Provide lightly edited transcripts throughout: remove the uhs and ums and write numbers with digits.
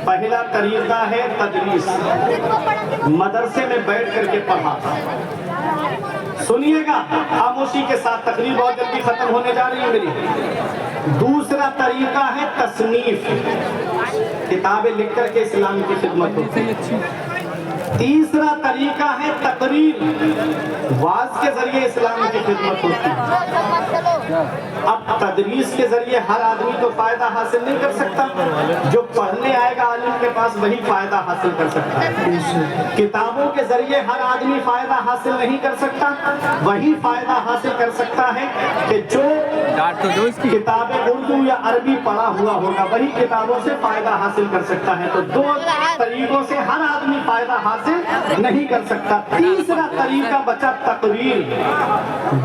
پہلا طریقہ ہے تدریس، مدرسے میں بیٹھ کر کے پڑھا۔ سنیے گا خاموشی کے ساتھ، تقریر بہت جلدی ختم ہونے جا رہی ہے میری۔ دوسرا طریقہ ہے تصنیف، کتابیں لکھ کر کے اسلام کی خدمت ہوتی ہے۔ تیسرا طریقہ ہے تقریر، واعظ کے ذریعے اسلام کی خدمت ہوتی ہے۔ اب تدریس کے ذریعے ہر آدمی تو فائدہ حاصل نہیں کر سکتا، جو پڑھنے آئے گا عالم کے پاس وہی فائدہ حاصل کر سکتا ہے۔ کتابوں کے ذریعے ہر آدمی فائدہ حاصل نہیں کر سکتا، وہی فائدہ حاصل کر سکتا ہے کہ جو کتابیں اردو یا عربی پڑھا ہوا ہوگا وہی کتابوں سے فائدہ حاصل کر سکتا ہے۔ تو دو طریقوں سے ہر آدمی فائدہ حاصل نہیں کر سکتا۔ تیسرا طریقہ بچا تقریر،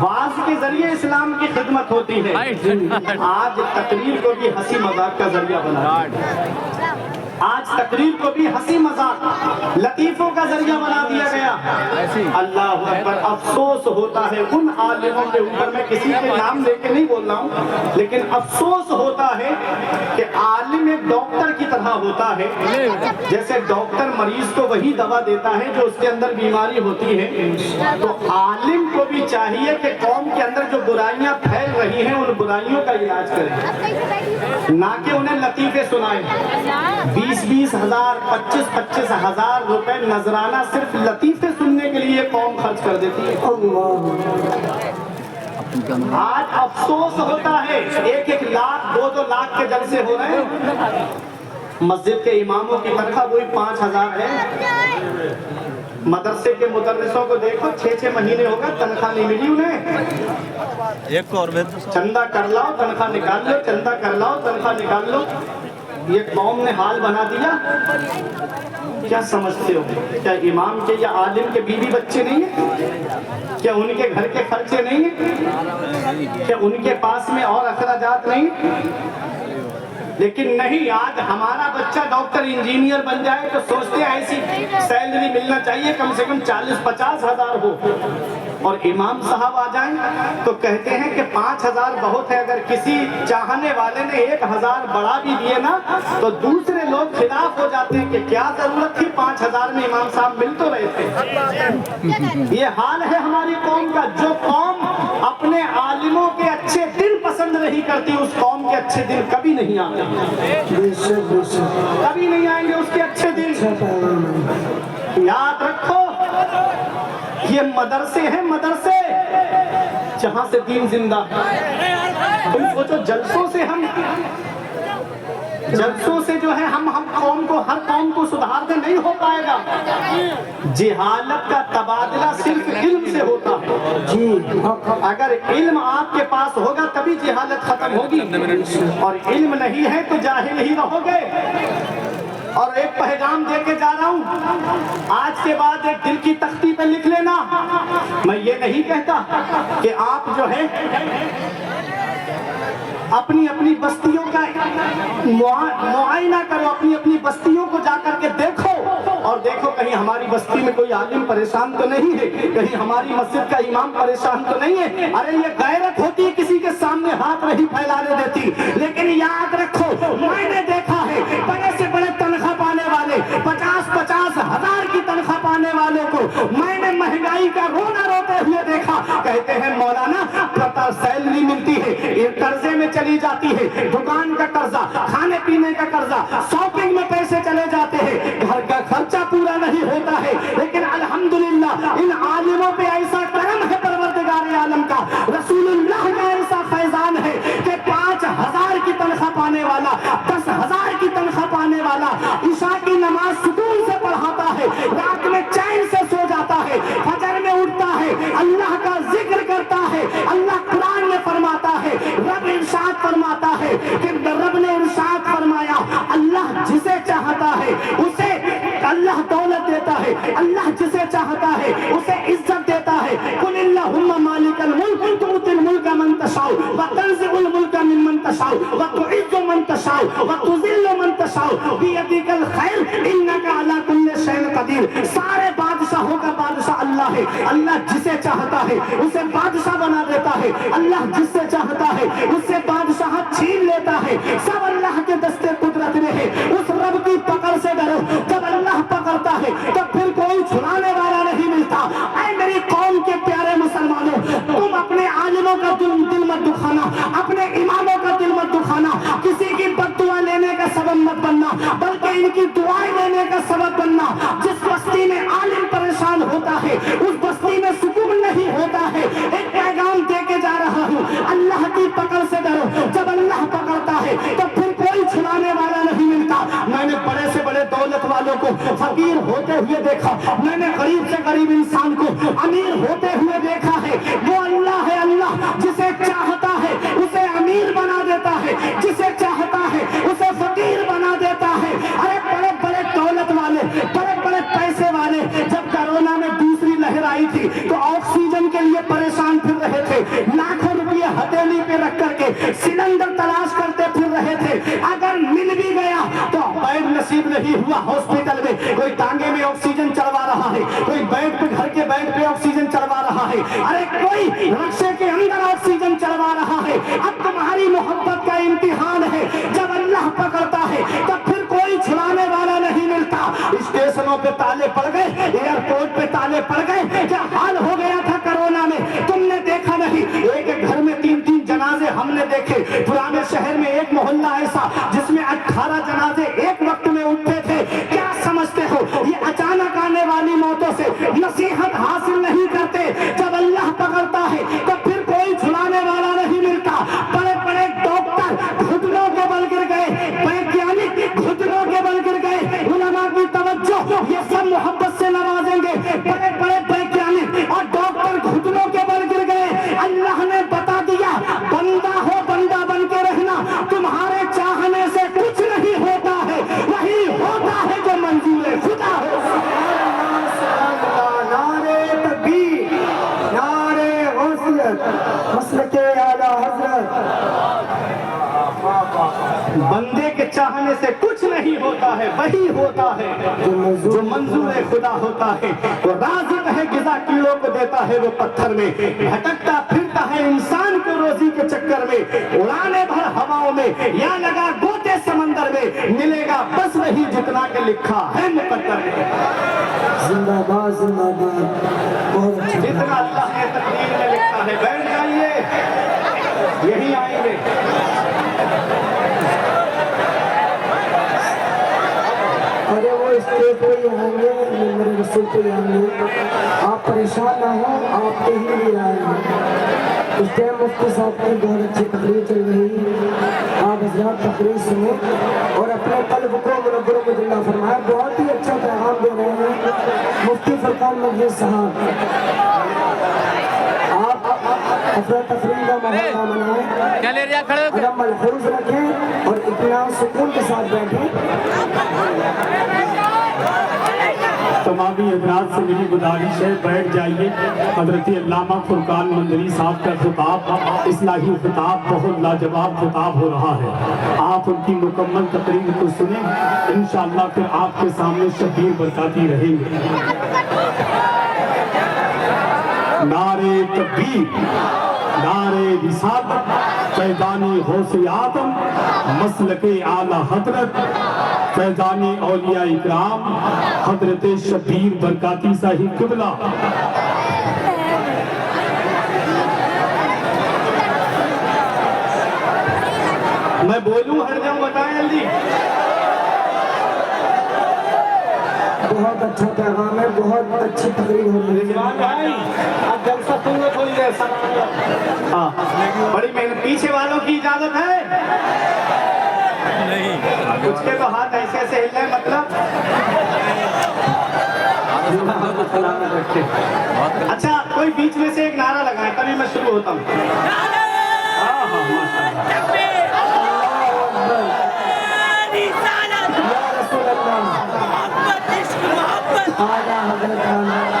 واعظ کے ذریعے اسلام کی خدمت ہوتی ہے۔ آج تقریر کو بھی ہنسی مذاق کا ذریعہ بنا دیا، آج تقریر کو بھی ہنسی مذاق لطیفوں کا ذریعہ بنا دیا گیا۔ اللہ اکبر، افسوس ہوتا ہے ان عالموں کے اوپر، میں کسی کے نام لے کے نہیں بول رہا ہوں، لیکن افسوس ہوتا ہے کہ عالم ایک ڈاکٹر کی طرح ہوتا ہے۔ جیسے ڈاکٹر مریض کو وہی دوا دیتا ہے جو اس کے اندر بیماری ہوتی ہے، تو عالم کو بھی چاہیے کہ قوم کے اندر جو برائیاں پھیل رہی ہیں ان برائیوں کا علاج کریں، نہ کہ انہیں لطیفے سنائیں۔ 20 ہزار 25 ہزار روپے نذرانہ صرف لطیفے سننے کے لیے قوم خرچ کر دیتی ہے۔ آج افسوس ہوتا ہے 1 لاکھ 2 لاکھ کے جلسے ہو رہے ہیں، مسجد کے اماموں کی تنخواہ وہی 5,000 ہے۔ مدرسے کے مدرسوں کو دیکھو 6 مہینے ہوگا تنخواہ نہیں ملی انہیں۔ چندہ کر لاؤ تنخواہ نکال لو، چندہ کر لاؤ تنخواہ نکال لو۔ یہ قوم نے حال بنا دیا۔ کیا سمجھتے ہو؟ کیا امام کے یا عالم کے بیوی بچے نہیں ہیں؟ کیا ان کے گھر کے خرچے نہیں ہیں؟ کیا ان کے پاس میں اور اخراجات نہیں ہیں؟ لیکن نہیں، آج ہمارا بچہ ڈاکٹر انجینئر بن جائے تو سوچتے ہیں ایسی سیلری ملنا چاہیے کم سے کم 40-50 ہزار ہو، اور امام صاحب آ جائیں تو کہتے ہیں کہ 5,000 بہت ہے۔ اگر کسی چاہنے والے نے 1,000 بڑھا بھی دیے نا تو دوسرے لوگ خلاف ہو جاتے ہیں کہ کیا ضرورت تھی 5,000 میں، امام صاحب مل تو رہے تھے۔ یہ حال ہے ہماری قوم کا۔ جو قوم اپنے عالموں کے اچھے دن پسند نہیں کرتی، اس قوم کے اچھے دن کبھی نہیں آتے، کبھی نہیں آئیں گے اس کے اچھے دن۔ یاد رکھو، یہ مدرسے ہیں، مدرسے جہاں سے دین زندہ ہے۔ تم سوچو جلسوں سے جو ہے ہم قوم کو، ہر قوم کو سدھار دے نہیں ہو پائے گا۔ جہالت کا تبادلہ صرف علم سے ہوتا ہے۔ اگر علم آپ کے پاس ہوگا تبھی جہالت ختم ہوگی، اور علم نہیں ہے تو جاہل ہی رہو گے۔ اور ایک پیغام دے کے جا رہا ہوں، آج کے بعد ایک دل کی تختی پہ لکھ لینا۔ میں یہ نہیں کہتا کہ آپ جو ہے اپنی اپنی بستیوں کا معائنہ کرو، اپنی اپنی بستیوں کو جا کر کے دیکھو، اور دیکھو کہیں ہماری بستی میں کوئی عالم پریشان تو نہیں ہے، کہیں ہماری مسجد کا امام پریشان تو نہیں ہے۔ ارے یہ غیرت ہوتی ہے کسی کے سامنے ہاتھ نہیں پھیلانے دیتی۔ لیکن یاد رکھو، میں نے دیکھا ہے بڑے سے بڑے تنخواہ پانے والے، 50 ہزار کی تنخواہ پانے والوں کو میں نے مہنگائی کا رونا روتے ہوئے دیکھا۔ کہتے ہیں مولانا پتہ سیلری ملتی ہے، یہ قرضے میں چلی جاتی ہے، دکان کا قرضہ، کھانے پینے کا قرضہ، شاپنگ میں پیسے چلے جاتے ہیں، گھر کا خرچہ پورا نہیں ہوتا ہے۔ لیکن الحمدللہ ان عالموں پہ ایسا کرم ہے پروردگار عالم کا، رسول اللہ کا ایسا فیضان ہے کہ 5,000 کی تنخواہ پانے والا، 10,000 کی تنخواہ پانے والا عشاء کی نماز سکون سے پڑھاتا ہے، رات میں چین سے سو جاتا ہے، فجر میں اٹھتا ہے، اللہ کا ذکر کرتا ہے۔ اللہ قرآن میں فرماتا ہے، رب ارشاد فرماتا ہے کہ رب نے ارشاد فرمایا، اللہ جسے چاہتا ہے اسے اللہ دولت دیتا ہے، اللہ جسے چاہتا ہے اسے عزت دیتا ہے۔ قل اللہم مالک الملک تؤتی الملک من تشاء وتنزع الملک ممن تشاء وتعز من تشاء وتذل من تشاء بیدک الخیر انک علی کل شیء قدیر۔ سارے بادشاہوں کا بادشاہ اللہ ہے۔ اللہ جسے چاہتا ہے اسے بادشاہ بنا دیتا ہے، اللہ جس سے چاہتا ہے اس سے بادشاہ چھین لیتا ہے۔ سب اللہ کے دستے قدرت میں ہے۔ اس رب کی پکڑ بننا بلکہ ان کی دعائیں لینے کا سبب بننا. جس بستی میں عالم پریشان ہوتا ہے اس بستی میں سکون نہیں ہوتا ہے. ایک پیغام دے کے جا رہا ہوں, اللہ کی پکڑ سے ڈرو. جب اللہ پکڑتا ہے تو پھر کوئی چھڑانے والا نہیں ملتا. میں نے بڑے سے بڑے دولت والوں کو فقیر ہوتے ہوئے دیکھا, میں نے غریب سے غریب انسان کو امیر ہوتے ہوئے دیکھا ہے. وہ اللہ ہے, اللہ جسے چاہتا ہے اسے امیر بنا دیتا ہے, جسے چاہتا ہے اسے فقیر بنا دیتا ہے. ارے بڑے بڑے دولت والے, بڑے بڑے پیسے والے جب کرونا میں دوسری لہر آئی تھی تو آکسیجن کے لیے پریشان پھر رہے تھے. لاکھوں روپے ہتھیلی پہ رکھ کر کے سلنڈر تلاش کرتے پھر رہے تھے. اگر مل بھی گیا تو بیڈ نصیب نہیں ہوا ہاسپٹل میں. کوئی ٹانگے میں آکسیجن چلوا رہا ہے, کوئی بیڈ پہ گھر کے بیڈ پہ آکسیجن چلوا رہا ہے, ارے کوئی رکشے کے اندر آکسیجن چلوا رہا ہے. اب تمہاری محبت کا امتحان ہے. جب اللہ پکڑتا ہے تب پھر کوئی چھڑانے والا نہیں ملتا. اسٹیشنوں پہ تالے پڑ گئے, ایئرپورٹ پہ تالے پڑ گئے. کیا حال ہو گیا تھا کرونا میں تم نے دیکھا نہیں؟ ایک ایک گھر میں 3-3 جنازے ہم نے دیکھے. پرانے شہر میں ایک محلہ ایسا جس میں 18 جنازے ایک وقت میں اٹھتے تھے. کیا سمجھتے ہو یہ اچانک آنے والی موتوں سے نصیحت حاصل نہیں کرتے؟ جب اللہ پکڑتا ہے تو پھر کوئی چھڑانے والا نہیں ملتا. بڑے بڑے ڈاکٹر گھٹنوں کے بل گر گئے, ویگیانک گھٹنوں کے بل گر گئے. علماء کی توجہ, یہ سب محبت سے نوازیں گے. بڑے بڑے ویگیانک اور ڈاکٹر گھٹنوں کے بل گر گئے. اللہ نے بتا دیا بندہ ہو بندہ بن کے رہنا, تمہارے چاہنے سے کچھ نہیں ہوتا ہے, وہی ہوتا ہے جو منظور خدا ہو. نعرے تکبیر, نعرے غوثیت, مسلک اعلیٰ حضرت. بندے کے چاہنے سے کچھ نہیں ہوتا ہے, وہی ہوتا ہے جو منظور خدا ہوتا ہے. وہ رازق ہے غذا کیڑوں کو دیتا ہے وہ پتھر میں, بھٹکتا پھرتا ہے انسان کو روزی کے چکر میں. اڑانے بھر ہواؤں میں یا لگا گوتے سمندر میں, ملے گا بس وہی جتنا کہ لکھا ہے مقدر میں. زندہ باد, زندہ باد. جتنا اللہ نے تقدیر میں لکھا ہے. بیٹھ جائیے, یہی آئیں گے. ارے وہ اسٹیج پہ ہی آئیں گے, میرے رسول پہ ہی آئیں گے. آپ پریشان نہ ہوں, آپ کے ہی لیے آئیں گے. اس ٹائم مفتی صاحب کی بہت اچھی تقریر چل رہی ہے. آپ حضرات تقریر سنیں اور اپنے قلب کو منور کو زندہ فرمائیں. بہت ہی اچھا پیغام دے رہے ہیں مفتی فرقان مجلس صاحب. آپ تفریح کا ماحول نہ بنائیں, ادب ملحوظ رکھیں اور اطمینان سکون کے ساتھ بیٹھیں. تمامی حضرات سے میری گزارش ہے بیٹھ جائیے. حضرت علامہ فرقان مندری صاحب کا خطاب, اصلاحی خطاب, بہت لاجواب خطاب ہو رہا ہے. آپ ان کی مکمل تقریر کو سنیں, انشاءاللہ پھر آپ کے سامنے شبیر برکاتی رہیں گے. نعرے تکبیر, نعرے رسالت, فیضان غوث اعظم, مسلک اعلیٰ حضرت, فیضان اولیاء اکرام, حضرت شبیر برکاتی صاحب قبلہ. میں بولوں ہر جاؤں, بتائیں جلدی. بہت اچھا پیغام ہے, بہت اچھی تقریر ہو رہی ہے. رضوان بھائی اب جلسہ سن لو تھوڑی دیر. ہاں, بڑی محنت. پیچھے والوں کی اجازت ہے نہیں, کچھ کے تو ہاتھ ایسے ایسے ہل رہے, مطلب اچھا کوئی بیچ میں سے ایک نعرہ لگائے تبھی میں شروع ہوتا ہوں. ہاں ہاں ماشاءاللہ.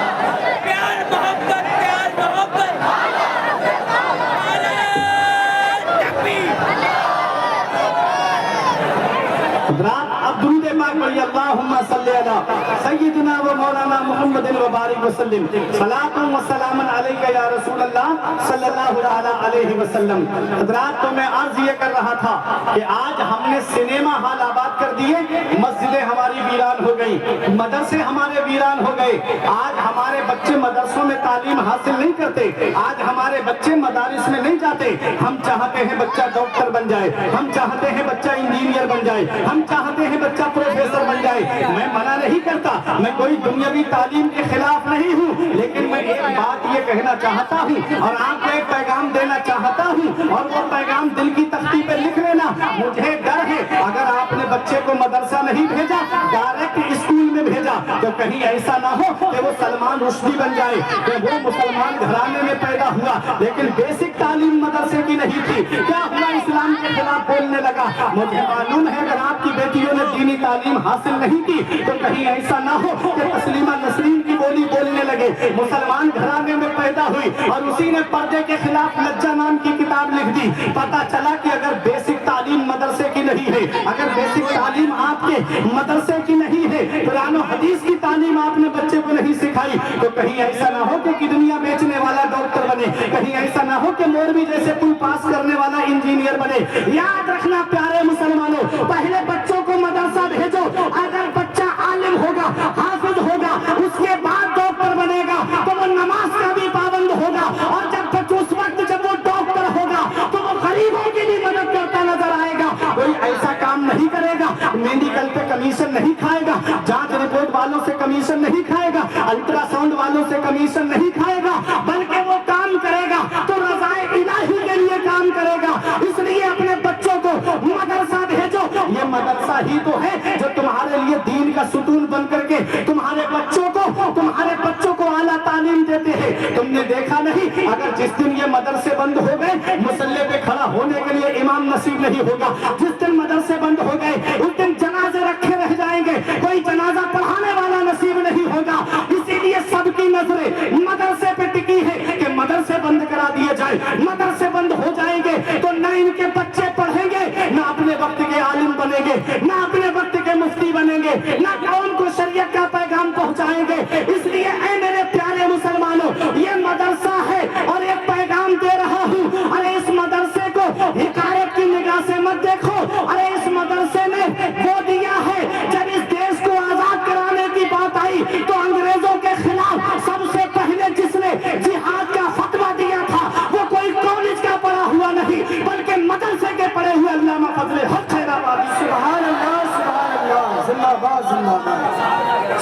اب درود پاک पढ़िए अल्लाहुम्मा सल्ली अला सय्यिदिना व मौलाना मुहम्मदिन व बारिक वसल्लम सलातुन व सलामुन अलैका या रसूल अल्लाह सल्लल्लाहु अलैहि वसल्लम। हज़रात, तो मैं अर्ज ये कर रहा था कि आज हमने सिनेमा हॉल आबाद कर दिए, मस्जिदें हमारी वीरान हो गई, मदरसे हमारे वीरान हो गए। आज हमारे बच्चे मदरसों में तालीम हासिल नहीं करते, आज हमारे बच्चे मदारिस में नहीं जाते। हम चाहते हैं बच्चा डॉक्टर बन जाए, हम चाहते हैं बच्चा इंजीनियर बन जाए, हम चाहते हैं बच्चा प्रोफेसर बन जाए। मैं मना नहीं करता, मैं कोई दुनियावी तालीम के खिलाफ नहीं हूँ, लेकिन मैं एक बात ये कहना चाहता हूँ और आपको एक पैगाम देना चाहता हूँ, और वो पैगाम दिल की तख्ती पे लिख लेना। मुझे डर है अगर आपने बच्चे को मदरसा नहीं भेजा, डायरेक्ट स्कूल में भेजा, तो कहीं ऐसा ना हो कि वो सलमान रुश्दी बन जाए, कि वो मुसलमान घराने में पैदा हुआ लेकिन बेसिक तालीम मदरसे की नहीं थी। क्या हुआ, इस्लाम के खिलाफ बोलने लगा। मुझे मालूम है अगर आपकी बेटियों ने दीनी तालीम हासिल नहीं की तो कहीं ऐसा ना हो कि तस्लीमा नसरीन की बोली बोलने लगे। मुसलमान घराने में पैदा हुई और उसी ने पर्दे के खिलाफ लज्जा नाम की किताब लिख दी। पता चला कि अगर बेसिक तालीम मदरसे की नहीं है, अगर बेसिक तालीम आपके मदरसे की नहीं है, कुरान और हदीस की तालीम आपने बच्चे को नहीं सिखाई, तो कहीं ऐसा ना हो कि दुनिया बेचने वाला डॉक्टर बने, कहीं ऐसा ना हो कि मौलवी जैसे पुल पास करने वाला इंजीनियर बने। याद रखना प्यारे मुसलमानों, पहले बच्चों को मदरसा भेजो, अगर बच्चा आलिम होगा, हाफिज होगा, उसके बाद डॉक्टर बनेगा तो वो नमाज का भी पाबंद होगा, और जब उस वक्त जब वो डॉक्टर होगा तो वो गरीबों की भी मदद करता नजर आएगा। कोई ऐसा काम नहीं करेगा, मेडिकल पे कमीशन नहीं खाएगा, जांच रिपोर्ट वालों से कमीशन नहीं खाएगा, अल्ट्रासाउंड वालों से कमीशन नहीं खाएगा, बल्कि वो काम करेगा तो रज़ाए इलाही के लिए काम करेगा। इसलिए अपने बच्चों को मदरसा भेजो। ये मदरसा ही तो है जो तुम्हारे लिए दीन का सुतून बन करके तुम्हारे बच्चों को आला तालीम देते हैं। तुमने देखा नहीं, अगर जिस दिन ये मदरसे बंद हो गए, मुसल्ले पे खड़ा होने के लिए इमाम नसीब नहीं होगा। जिस दिन मदरसे बंद हो गए उस दिन जनाजे रखे रह जाएंगे, कोई जनाजा पढ़ाने वाला नसीब नहीं होगा। इसीलिए सबकी नजरें मदरसे पे टिकी है कि मदरसे बंद करा दिए जाए। मदरसे बंद हो जाएंगे तो न इनके बच्चे पढ़ेंगे, न अपने वक्त के आलिम बनेंगे, न अपने वक्त के मुफ्ती बनेंगे, न कौम को शरीयत का पैगाम पहुंचाएंगे। इसलिए ऐ मेरे प्यारे मुसलमानों, ये मदरसा है और एक पैगाम दे रहा हूँ। अरे इस मदरसे को हिकायत की निगाह से मत देखो। अरे इस मदरसे ने वो दिया है, जब इस देश को आजाद कराने की बात आई तो अंग्रेजों के खिलाफ सबसे पहले जिसने जिहाद का फतवा दिया था वो कोई कॉलेज का पढ़ा हुआ नहीं बल्कि मदरसे के पढ़े हुए अल्लामा फजले हक खैराबादी। सुभान अल्लाह, सुभान अल्लाह, जिंदाबाद जिंदाबाद,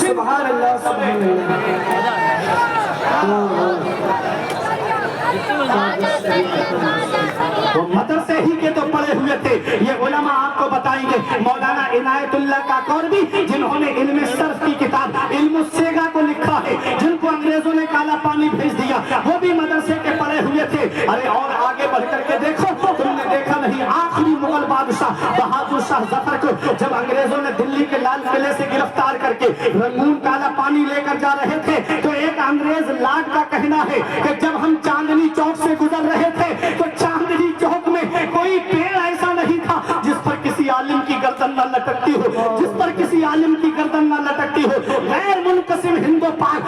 सुभान अल्लाह, सुभान वो मदरसे ही के तो पढ़े हुए थे। ये उलमा आपको बताएंगे, मौलाना इनायतुल्लाह काकोरबी जिन्होंने इल्म सर्फ की किताब इल्म सेगा को लिखा है, जिनको अंग्रेजों ने काला पानी भेज दिया, वो भी मदरसे के पढ़े हुए थे। अरे और आगे बढ़ करके देखो, तुमने देखा नहीं आखिरी मुगल बादशाह बहादुर शाह जफर को जब अंग्रेजों ने दिल्ली के लाल किले से गिरफ्तार करके रंगून काला पानी लेकर जा रहे थे, तो एक अंग्रेज लाट का कहना है कि जब हम चांदनी चौक से गुजर रहे थे तो चांदनी चौक में कोई पेड़ ऐसा नहीं था जिस पर किसी आलिम की गर्दन न लटकती हो, जिस पर किसी आलिम की गर्दन न लटकती हो। गैर मुनकसिम हिंदो पाक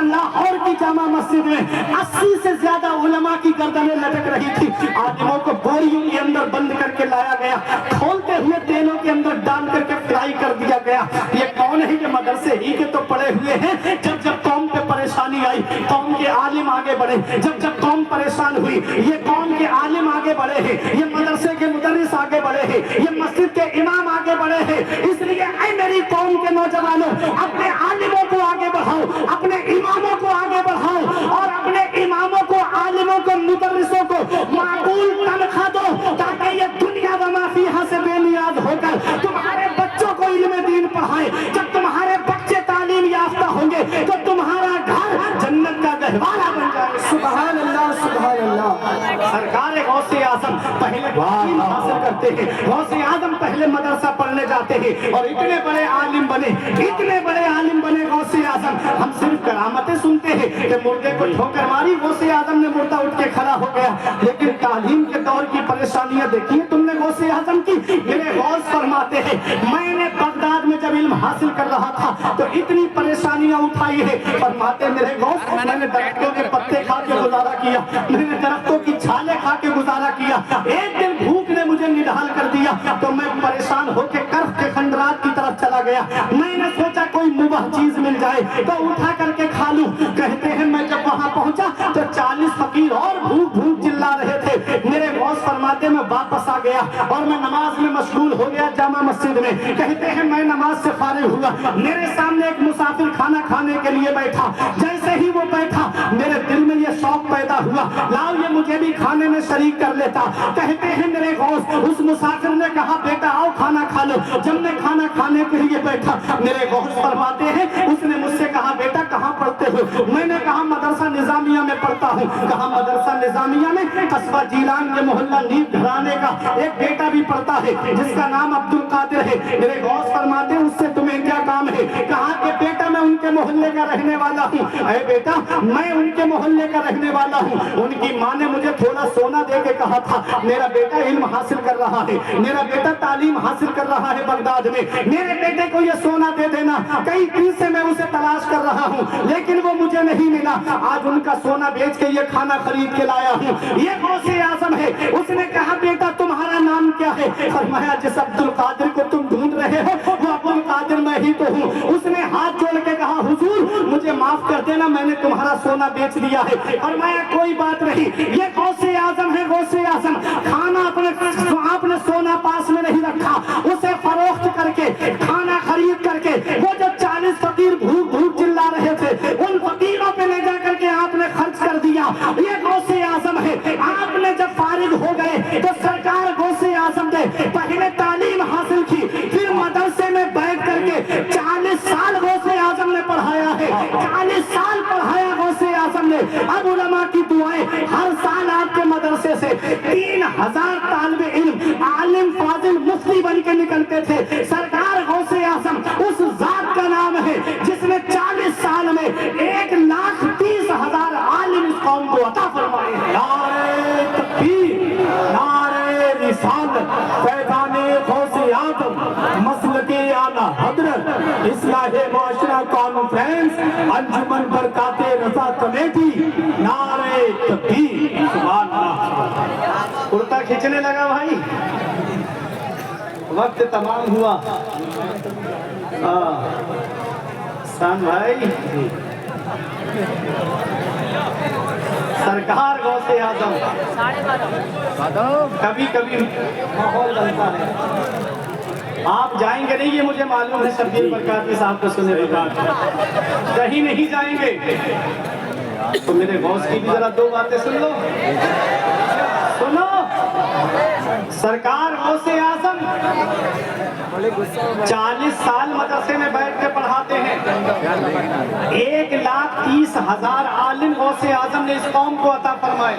लाहौर की जामा मस्जिद में 80 से ज्यादा उलमा की गर्दनें लटक रही थी। आलिमों को बोरियों के अंदर बंद करके लाया गया, खोलते हुए तेलों के अंदर डाल करके फ्राई कर दिया गया। ये कौन है? ये मदरसे ही के तो पड़े हुए हैं। जब जब कौम पे परेशानी आई, कौम के आलिम आगे बढ़े। जब जब कौम परेशान हुई, ये कौम के आलिम आगे बढ़े हैं, ये मदरसे के मुदर्रिस आगे बढ़े हैं, ये मस्जिद के इमाम आगे बढ़े हैं। इसलिए ऐ मेरी कौम के नौजवानों, अपने आलिमों को आगे बढ़ाओ, अपने इमामों को आगे बढ़ाओ और अपने इमामों को, आलिमों को, मुदर्रिसों को माकूल तनख्वाह दो ताकि ये दुनिया व मा फीहा से बेनियाज होकर तुम्हारे बच्चों को इल्म दीन पढ़ाए। जब तुम्हारे बच्चे तालीम याफ्ता होंगे तो तुम्हारा घर जन्नत का गहवारा बन जाए। सुभान अल्लाह, सुभान अल्लाह। सरकार गौसे आज़म पहले तालीम हासिल کرتے ہیں। غوث आजम पहले मदरसा पढ़ने जाते हैं और इतने बड़े आलिम बने, इतने बड़े आलिम बने गौस आजम। हम सिर्फ करामतें सुनते हैं कि मुर्दे को ठोकर मारी, गौस आजम ने मुर्दा उठ के खड़ा हो गया, लेकिन तालीम के दौर की परेशानियां देखी है तुमने गौस आजम की। मेरे गौस फरमाते हैं मैंने बगदाद में जब इल्म हासिल कर रहा था तो इतनी परेशानियां उठाई है। फरमाते मेरे गौस मैंने दरख्तों के पत्ते खा के गुजारा किया, मैंने दरख्तों की छाले खा के गुजारा किया, एक दिन भूख ने मुझे निढाल कर दिया तो मैं परेशान होकर कर्फ के खंडरात की तरफ चला गया। मैंने सोचा कोई मुबाह चीज मिल जाए तो उठा करके खा लूं। कहते हैं मैं जब वहां पहुंचा तो 40 फकीर और भूख भूख चिल्ला रहे थे। मेरे गौस फरमाते मैं वापस आ गया और मैं नमाज में मशगूल हो गया जामा मस्जिद में। कहते हैं मैं नमाज से फारिग हुआ, मेरे सामने एक मुसाफिर खाना खाने के लिए बैठा। जैसे ही वो बैठा मेरे दिल में ये शौक पैदा हुआ, लाओ ये मुझे भी खाने में शरीक कर लेता। कहते हैं मेरे गौस उस मुसाफिर ने कहा बेटा आओ खाना खा लो। जब मैं खाना खाने के लिए बैठा मेरे गौस फरमाते हैं उसने मुझसे कहा बेटा कहाँ पढ़ते हो? मैंने कहा मदरसा निजामिया में पढ़ता हूँ। कहा मदरसा निजामिया में? कस्बा जीलान के मोहल्ला नीम घराने का एक बेटा भी पढ़ता है जिसका नाम अब्दुल कादिर है। मेरे गौस फरमाते हैं उससे तुम्हें क्या काम है? कहा कि बेटा मैं उनके मोहल्ले का रहने वाला हूँ। अरे बेटा मैं उनके मोहल्ले का रहने वाला हूँ। उनकी माँ ने मुझे थोड़ा सोना दे के कहा था मेरा बेटा इल्म हासिल कर रहा है, मेरा बेटा तालीम हासिल कर रहा है बगदाद में, मेरे बेटे को ये सोना दे देना। कई दिन से मैं उसे तलाश कर रहा हूँ लेकिन वो मुझे नहीं मिला। आज उनका सोना बेच के ये खाना खरीद के लाया हूँ। ये गौस आजम है। उसने कहा बेटा तुम्हारा नाम क्या है? फरमाया जिस अब्दुल कादिर को तुम ढूंढ रहे हो वो अब्दुल कादिर मैं ही तो हूँ। उसने हाथ जोड़ के कहा हुजूर मुझे माफ कर देना मैंने तुम्हारा सोना बेच दिया है। फरमाया कोई बात नहीं, ये गौस आजम है। गौस आजम खाना आपने सोना पास में नहीं रखा, उसे फरोख्त करके खाना खरीद करके वो जो 40 फकीर भूख भूख चिल्ला रहे थे उन फकीरों पे ले जा करके आपने खर्च कर दिया। ये गौस आजम है। आपने जब फारिग हो गए तो सरकार गौस आजम ने पहले तालीम हासिल की, फिर मदरसे में बैठ करके 40 साल गौस आजम ने पढ़ाया है। 40 साल पढ़ाया गौस आजम ने। अब उलमा की दुआएं हर साल आपके मदरसे से 3000 तालिबे इल्म आलिम फाजिल मुफ्ती बन के निकलते थे। सरकार गौस आजम उस जात का नाम है जिसने 40 साल में 1,30,000 आलिम इस कौम को अता फरमाए हैं। नारे तकबीर, नारे रिसालत, पैगाने गौस आजम, मसलके आला हजरत, इस्लाहे मुआशरा कॉन्फ्रेंस, अंजुमन बरकाते रजा कमेटी, नारे तकबीर, सुभान अल्लाह। कुर्ता खींचने लगा भाई, वक्त तमाम हुआ। सान भाई सरकार गौस आजम कभी कभी माहौल बनता है। आप जाएंगे नहीं ये मुझे मालूम है, शब्बीर बरकाती साहब को सुने बगैर कहीं नहीं जाएंगे। तो मेरे गौस की भी जरा दो बातें सुन लो, सुनो। सरकार गौस आजम 40 साल मदरसे में बैठ के पढ़ाते हैं। 1,30,000 आलिम गौस आजम ने इस कौम को अता फरमाए।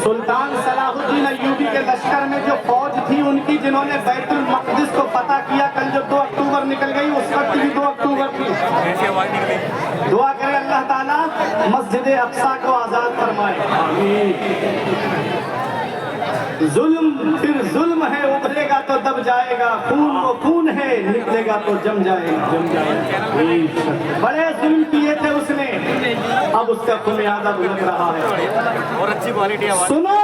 सुल्तान सलाहुद्दीन अय्यूबी के लश्कर में जो फौज थी उनकी, जिन्होंने बैतुल मक़दिस को फतह किया, कल जो 2 अक्टूबर निकल गई उस वक्त भी 2 अक्टूबर थी। दुआ करें अल्लाह ताला मस्जिद अक्सा को आजाद फरमाए। जुल्म फिर जुल्म है, उभरेगा तो दब जाएगा, खून वो खून है, निकलेगा तो जम जाएगा, जम जाएगा। बड़े जुल्म किए थे उसने, अब उसका खुमियाजा भुगत रहा है। और अच्छी क्वालिटी है। सुनो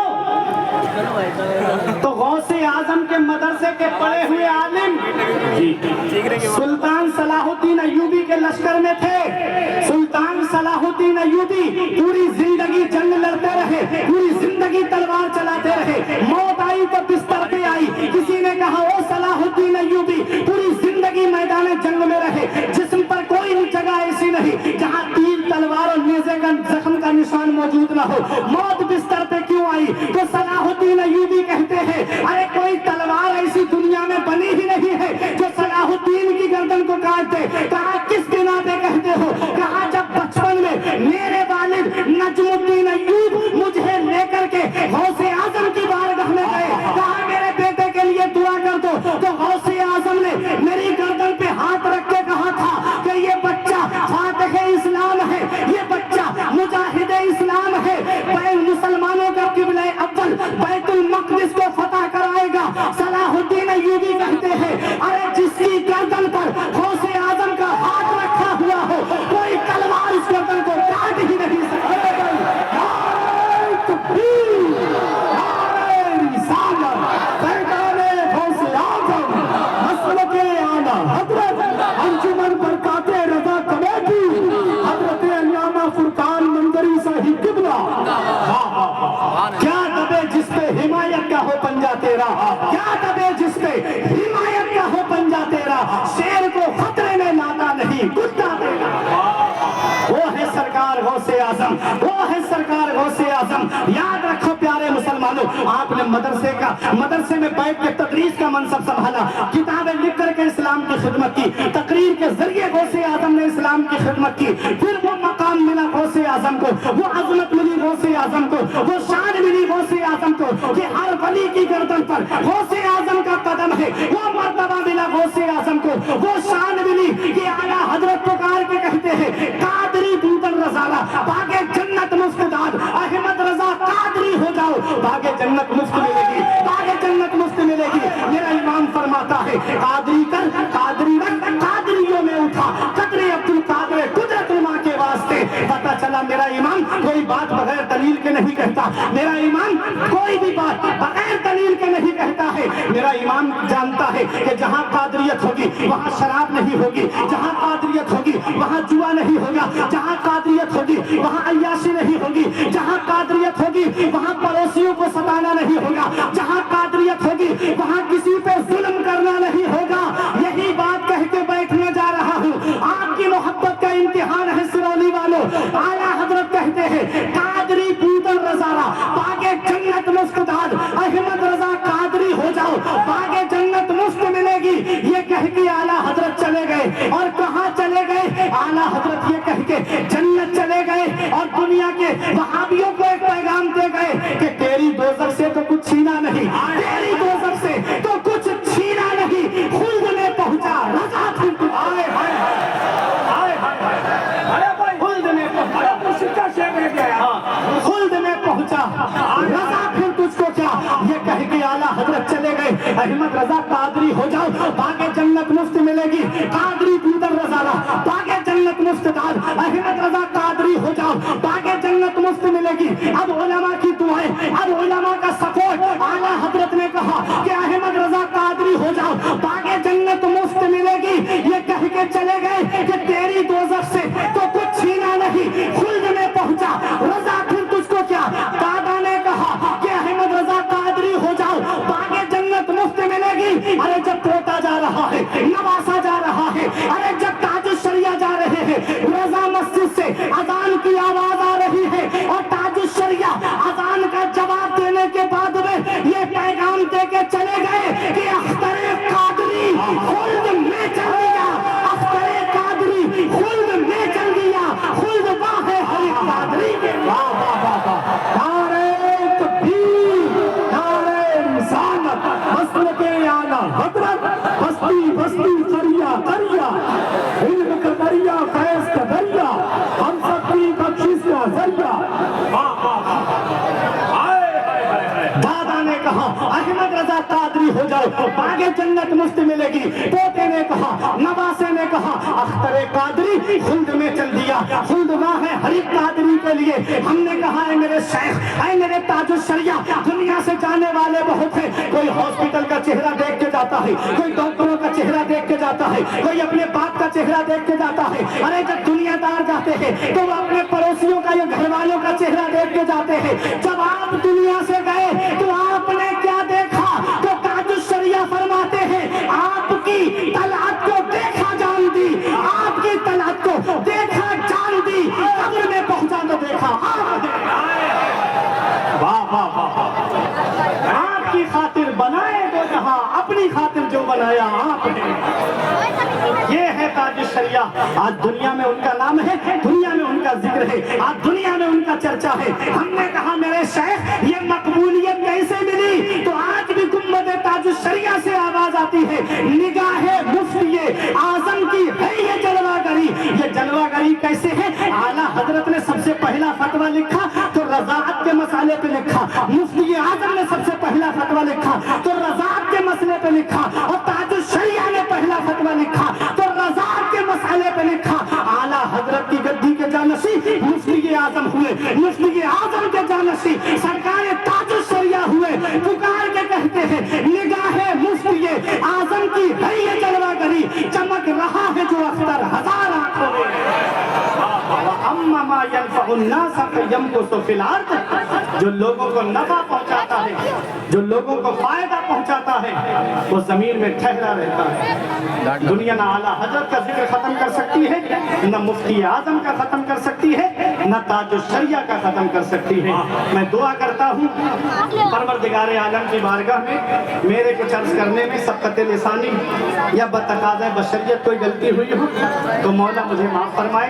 तो गौस आजम के मदरसे के पढ़े हुए आलिम सुल्तान सलाहुद्दीन अय्यूबी के लश्कर में थे। सुल्तान सलाहुद्दीन अय्यूबी पूरी जिंदगी जंग लड़ते रहे, पूरी जिंदगी तलवार चलाते रहे। मौत आई तो बिस्तर पे आई। किसी ने कहा ओ सलाहुद्दीन अय्यूबी पूरी जिंदगी मैदान जंग में रहे, जिस्म पर कोई जगह ऐसी नहीं जहाँ तीर तलवार और नेज़े का जख्म का निशान मौजूद ना हो। मौत बिस्तर पे क्यों आई? तो सलाहुद्दीन अय्यूबी कहते हैं अरे कोई तलवार ऐसी दुनिया में बनी ही नहीं है जो सलाहुद्दीन की गर्दन को काट दे। कहा किस बिना पे कहते हो? कहा जब बचपन में मेरे वालिद नजमुद्दीन अय्यूब मुझे लेकर के गौस आजम की बारगाह में गए। कहा मेरे बेटे अंजुमन बरकाते रजा कमेटी हजरत अल्लामा फुरकान मंदरी साहिब किबला। क्या दबे जिस पे हिमायत का हो पंजा तेरा, क्या दबे जिस पे हिमायत का हो पंजा तेरा, शेर को खतरे में लाता नहीं कुत्ता तेरा। वो है सरकार गौसे आजम, वो है सरकार गौसे आजम। याद रखो प्यारे मुसलमानों, आपने मदरसे में बैठ के तकरीर का मनसब संभाला, किताबें लिख करके इस्लाम की खिदमत की, तकरीर के जरिए गौसे आजम ने इस्लाम की खिदमत की, फिर वो मकाम मिला गौसे आजम को, वो अजमत मिली गौसे आजम को, वो शान मिली गौसे आजम को कि हर वली की गर्दन पर गौसे आजम का कदम है, वो मर्तबा मिला गौसे आजम को, वो शान मिली कि आला हजरत पुकार के कहते हैं कादरी दूदन रजाला बागे जन्नत मुफ्तदाद, अहमद रजा कादरी हो जाओ बागे जन्नत मुफ्त मिलेगी, बागे जन्नत मुफ्त मिलेगी। मेरा इमाम फरमाता है कादरी कर कादरी रख, कादरियों में उठा कदरे अब्दुल कादर कुदरत माँ के वास्ते। पता चला मेरा इमाम कोई बात बगैर दलील के नहीं कहता, मेरा इमाम कोई भी बात बगैर दलील के नहीं कहता है। मेरा इमाम जानता है कि जहाँ कादरियत होगी वहाँ शराब नहीं होगी, जहाँ कादरियत होगी वहाँ जुआ नहीं होगा, जहाँ कादरियत होगी वहाँ अय्याशी नहीं होगी, जहाँ कादरियत होगी वहाँ पड़ोसियों को सताना नहीं होगा, जहाँ कादरियत होगी वहाँ किसी पे जुल्म करना नहीं होगा। यही बात कह के बैठने जा रहा हूँ। आपकी मोहब्बत का इम्तिहान है सिरौली वालों। आला हजरत कहते हैं कादरी पूतन रजारा बागे जन्नत मुफ्तदाद, अहमद रजा कादरी हो जाओ बागे जन्नत मुफ्त मिलेगी। ये कह के आला हजरत चले गए, और कहाँ चले गए? आला हजरत ये कह के जन्नत चले गए और दुनिया के वहाबियों को एक पैगाम दे गए कि तेरी दोज़ख से तो कुछ छीना नहीं, तेरी दोज़ख से तो कुछ छीना नहीं, खुल्द में पहुंचा रजा फिर कुछ आए हाय हाय हाय खुल्द में पहुंचा, खुल्द में पहुंचा रजा फिर तुझको क्या। ये कह के आला हजरत चले गए, अहमद रजा कादरी हो जाओ बागे जन्नत मुफ्त मिलेगी, कादरी दूदर रजाला बागे जन्नत मुफ्तदार, अहमद रजा कादरी हो जाओ बागे जन्नत मुफ्त मिलेगी। अब उलमा की दुआएं, अब उलमा का सपोर्ट। आला हजरत ने कहा कि अहमद रजा कादरी हो जाओ बागे जन्नत मुफ्त मिलेगी। ये कह के चले गए कि तेरी दोज़ख से तो कुछ छीना नहीं, खुल्द में पहुंचा रजा फिर तुझको क्या। दादा ने कहा कि अहमद रजा कादरी हो जाओ बागे जन्नत मुफ्त मिलेगी। अरे जब पोता जा रहा है, नवासा जा रहा है, अरे जब ताजुश शरिया जा रहे हैं, रजा मस्जिद से अजान की आवाज आ रही है और ताजुश शरिया अजान का जवाब देने के बाद में ये पैगाम दे के चले गए कि अख्तरे कादरी खुल्द में चल दिया, अख्तरे कादरी खुल्द में चल दिया, खुल्द वाह है हर कादरी के। वाह वाह वाह वाह, नारे तकबीर, नारे रिसालत, मसलके आला हजरत, बस्ती बस्ती करिया करिया, इल्म का दरिया फैज़ का दरिया, हम सबकी बख्शिश का जरिया। दादा ने कहा अहमद रजा कादरी हो जाओ बागे जन्नत मुफ्त मिलेगी। पोते ने कहा, नवासे ने कहा अख्तरे कादरी खुल्द में चल दिया, खुल्द वहाँ है हर एक कादरी के लिए। हमने कहा है मेरे शेख, है मेरे ताजुश शरिया, दुनिया से जाने वाले बहुत हैं। कोई हॉस्पिटल का चेहरा देख के जाता है, कोई डॉक्टरों का चेहरा देख के जाता है, कोई अपने बाप का चेहरा देख के जाता है। अरे जब दुनियादार जाते हैं तो वो अपने पड़ोसियों का या घर वालों का चेहरा देख के जाते हैं। जब आप दुनिया से गए तो आपने क्या देखा? तो ताजुश शरिया फरमाते हैं आपकी तलात को देखा जान दी, आपकी तलात को देखा जान दी, कब्र में पहुंचा तो देखा। वाह वाह वाह, आपकी खातिर बनाए दो जहां, अपनी खातिर जो बनाया आपने। ये है ताजुश शरिया। आज दुनिया में उनका नाम है, दुनिया में उनका जिक्र है, आज दुनिया में उनका चर्चा है। हमने कहा मेरे शेख ये मकबूलियत कैसे मिली? तो आज भी गुम्बद ताजुश शरिया से आवाज आती है, निगाहे मुफ्ती आजम की है ये जलवागरी। ये जलवागरी कैसे है? आला हजरत ने सबसे पहला फतवा लिखा तो रज़ाअत के मसाले पे लिखा, मुफ्ती आजम ने सबसे पहला फतवा लिखा तो रज़ाअत के मसले पे लिखा, और ताजुश शरिया ने पहला फतवा लिखा तो रज़ाअत के मसाले पे लिखा। आला हजरत की गद्दी के जानशी मुफ्ती आजम हुए, मुफ्ती आजम के जानशी सरकार ताजुश शरिया हुए। पुकार के कहते हैं निगाहे मुफ्ती आजम की है ये जलवागरी, चमक रहा है जो राजू अख्तर 1000 आंखों में अम्मा मा यनफअ अन्नास फयमकुसु फिल अर्द। जो लोगों को नफा पहुंचाता है, जो लोगों को फायदा पहुंचाता है, वो जमीन में ठहरा रहता है। दुनिया ना आला हजरत का जिक्र खत्म कर सकती है, न मुफ्ती आजम का खत्म कर सकती है, न ताजुश शरिया का खत्म कर सकती है। मैं दुआ करता हूँ परवरदिगार आलम की बारगाह में मेरे कुछ अर्ज करने में सबकत लिसानी या बतकाज़े बशरियत कोई गलती हुई हो तो मौला मुझे माफ फरमाए।